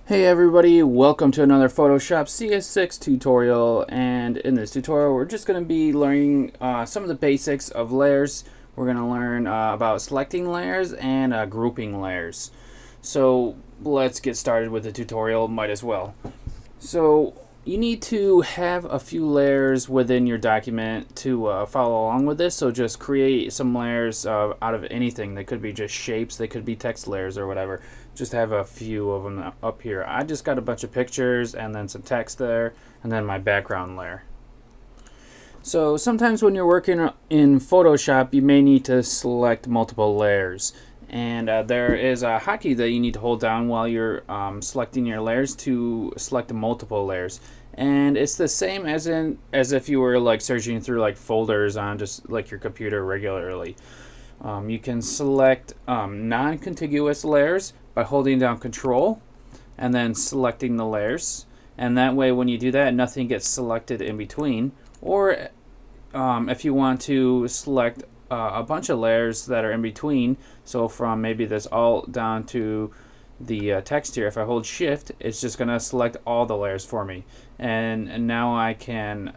Hey everybody, welcome to another Photoshop CS6 tutorial, and in this tutorial we're just going to be learning some of the basics of layers. We're going to learn about selecting layers and grouping layers. So let's get started with the tutorial, might as well. So you need to have a few layers within your document to follow along with this. So just create some layers out of anything. They could be just shapes, they could be text layers or whatever. Just have a few of them up here. I just got a bunch of pictures and then some text there and then my background layer. So sometimes when you're working in Photoshop you may need to select multiple layers. And there is a hotkey that you need to hold down while you're selecting your layers to select multiple layers. And it's the same as if you were like searching through like folders on just like your computer regularly. You can select non-contiguous layers by holding down Control and then selecting the layers. And that way when you do that, nothing gets selected in between. Or if you want to select a bunch of layers that are in between, so from maybe this alt down to the text here, if I hold shift it's just gonna select all the layers for me, and now I can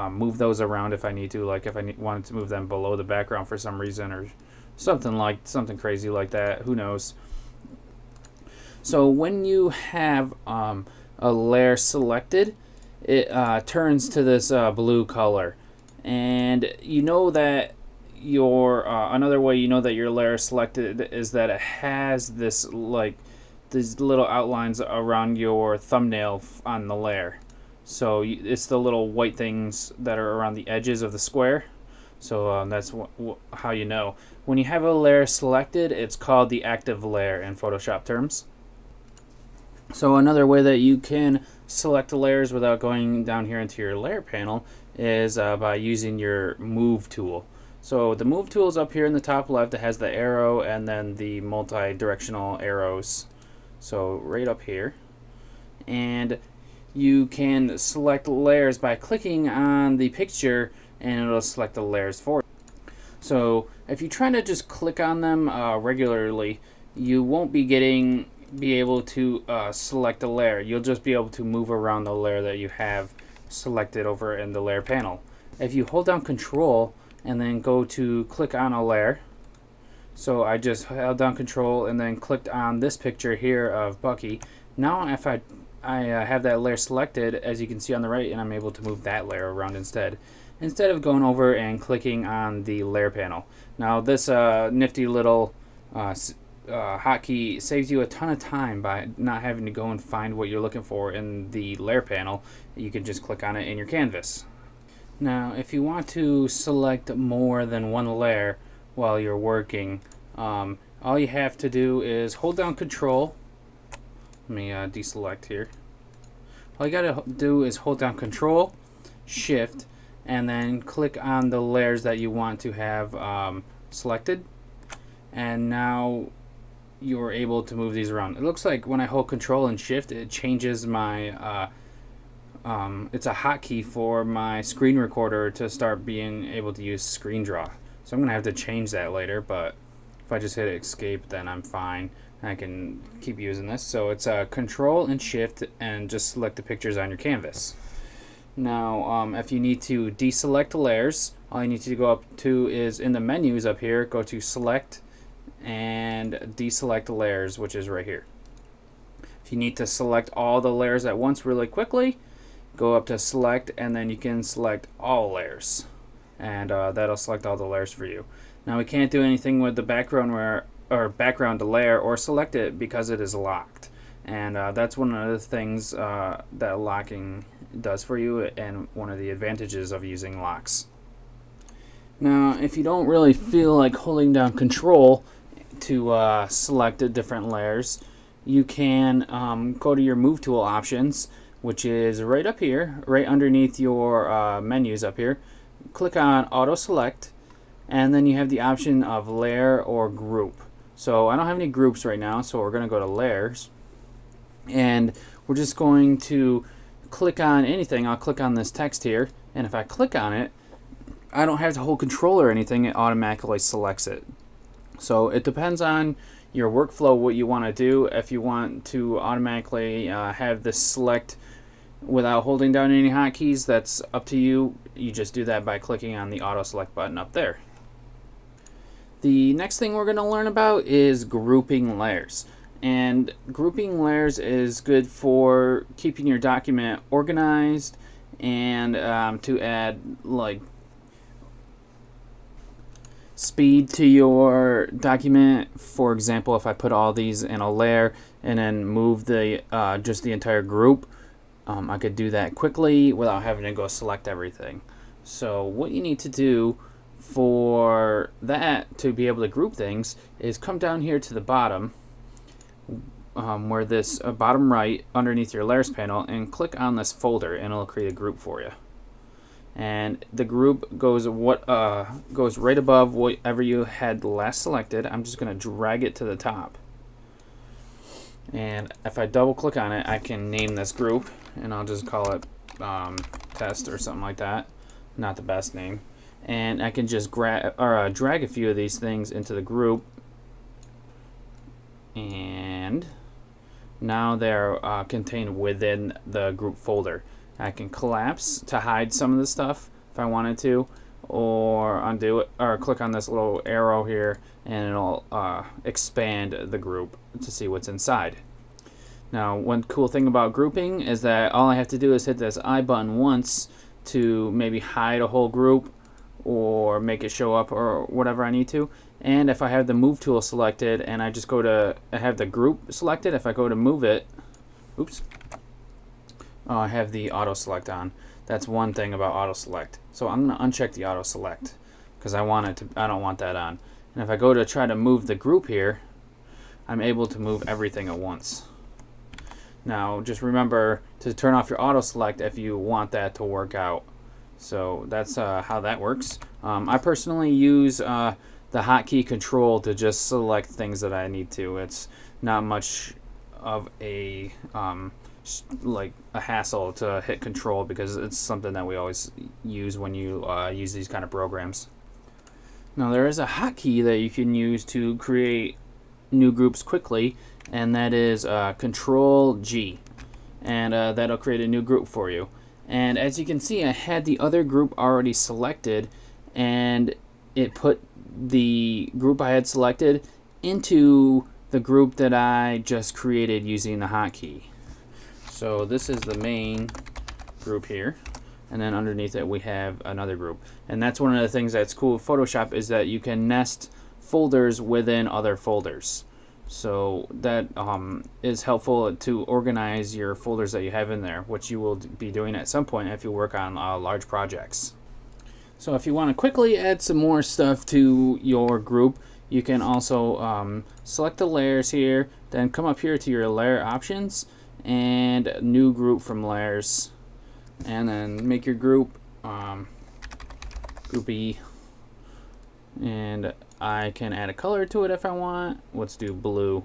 move those around if I need to, like if I wanted to move them below the background for some reason or something crazy like that, who knows. So when you have a layer selected, it turns to this blue color, and you know that your another way you know that your layer is selected is that it has this like these little outlines around your thumbnail on the layer. So it's the little white things that are around the edges of the square. So that's how you know. When you have a layer selected, it's called the active layer in Photoshop terms. So another way that you can select the layers without going down here into your layer panel is by using your move tool. So the move tool is up here in the top left. It has the arrow and then the multi-directional arrows. So right up here. And you can select layers by clicking on the picture and it'll select the layers for you. So if you try to just click on them regularly, you won't be able to select a layer. You'll just be able to move around the layer that you have selected over in the layer panel. If you hold down Control and then go to click on a layer, so I just held down Control and then clicked on this picture here of Bucky. Now if I have that layer selected, as you can see on the right, and I'm able to move that layer around instead of going over and clicking on the layer panel. Now this nifty little hotkey saves you a ton of time by not having to go and find what you're looking for in the layer panel. You can just click on it in your canvas. Now if you want to select more than one layer while you're working, all you have to do is hold down Control. Let me deselect here. All you gotta do is hold down Control, Shift, and then click on the layers that you want to have selected, and now you're able to move these around. It looks like when I hold Control and Shift, it changes my it's a hotkey for my screen recorder to start being able to use screen draw. So I'm gonna have to change that later, but if I just hit escape then I'm fine. I can keep using this. So it's Control and Shift and just select the pictures on your canvas. Now if you need to deselect layers, all you need to go up to is in the menus up here, go to Select and Deselect Layers, which is right here. If you need to select all the layers at once really quickly, go up to Select and then you can select all layers, and that'll select all the layers for you. Now we can't do anything with the background background layer or select it because it is locked, and that's one of the things that locking does for you, and one of the advantages of using locks. Now if you don't really feel like holding down Control to select different layers, you can go to your move tool options, which is right up here, right underneath your menus up here. Click on auto select, and then you have the option of layer or group. So I don't have any groups right now, so we're going to go to layers, and we're just going to click on anything. I'll click on this text here, and if I click on it, I don't have to hold Control or anything, it automatically selects it. So it depends on your workflow, what you want to do. If you want to automatically have this select without holding down any hotkeys, that's up to you. You just do that by clicking on the auto select button up there. The next thing we're going to learn about is grouping layers. And grouping layers is good for keeping your document organized and to add like speed to your document. For example, if I put all these in a layer and then move the just the entire group, I could do that quickly without having to go select everything. So what you need to do for that, to be able to group things, is come down here to the bottom where this bottom right underneath your layers panel, and click on this folder, and it'll create a group for you. And the group goes right above whatever you had last selected. I'm just going to drag it to the top, and if I double click on it, I can name this group, and I'll just call it test or something like that. Not the best name. And I can just drag a few of these things into the group, and now they're contained within the group folder. I can collapse to hide some of the stuff if I wanted to, or undo it, or click on this little arrow here, and it'll expand the group to see what's inside. Now, one cool thing about grouping is that all I have to do is hit this I button once to maybe hide a whole group or make it show up or whatever I need to. And if I have the move tool selected and I just I have the group selected, if I go to move it, oops, I have the auto select on. That's one thing about auto select. So I'm going to uncheck the auto select because I don't want that on. And if I go to try to move the group here, I'm able to move everything at once. Now just remember to turn off your auto select if you want that to work out. So that's how that works. I personally use the hotkey control to just select things that I need to. It's not much of a like a hassle to hit control because it's something that we always use when you use these kind of programs. Now there is a hotkey that you can use to create new groups quickly, and that is Control G, and that'll create a new group for you. And as you can see, I had the other group already selected, and it put the group I had selected into the group that I just created using the hotkey. So this is the main group here, and then underneath it we have another group. And that's one of the things that's cool with Photoshop, is that you can nest folders within other folders. So that is helpful to organize your folders that you have in there, which you will be doing at some point if you work on large projects. So if you want to quickly add some more stuff to your group, you can also select the layers here, then come up here to your layer options and new group from layers, and then make your group group E, and I can add a color to it if I want. Let's do blue,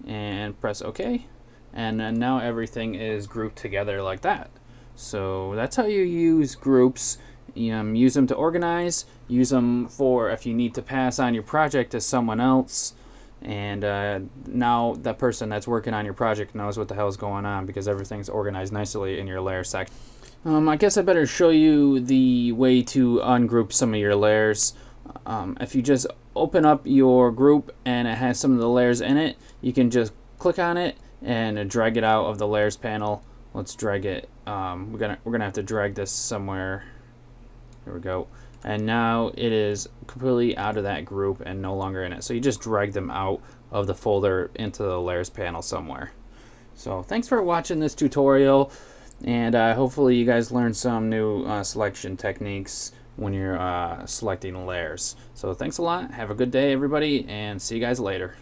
and press OK, and then now everything is grouped together like that. So that's how you use groups. Use them to organize, use them for if you need to pass on your project to someone else, and now that person that's working on your project knows what the hell is going on because everything's organized nicely in your layer section. I guess I better show you the way to ungroup some of your layers. If you just open up your group and it has some of the layers in it, you can just click on it and drag it out of the layers panel. Let's drag it. We're gonna have to drag this somewhere. There we go. And now it is completely out of that group and no longer in it. So you just drag them out of the folder into the layers panel somewhere. So thanks for watching this tutorial, and hopefully you guys learned some new selection techniques when you're selecting layers. So thanks a lot. Have a good day, everybody, and see you guys later.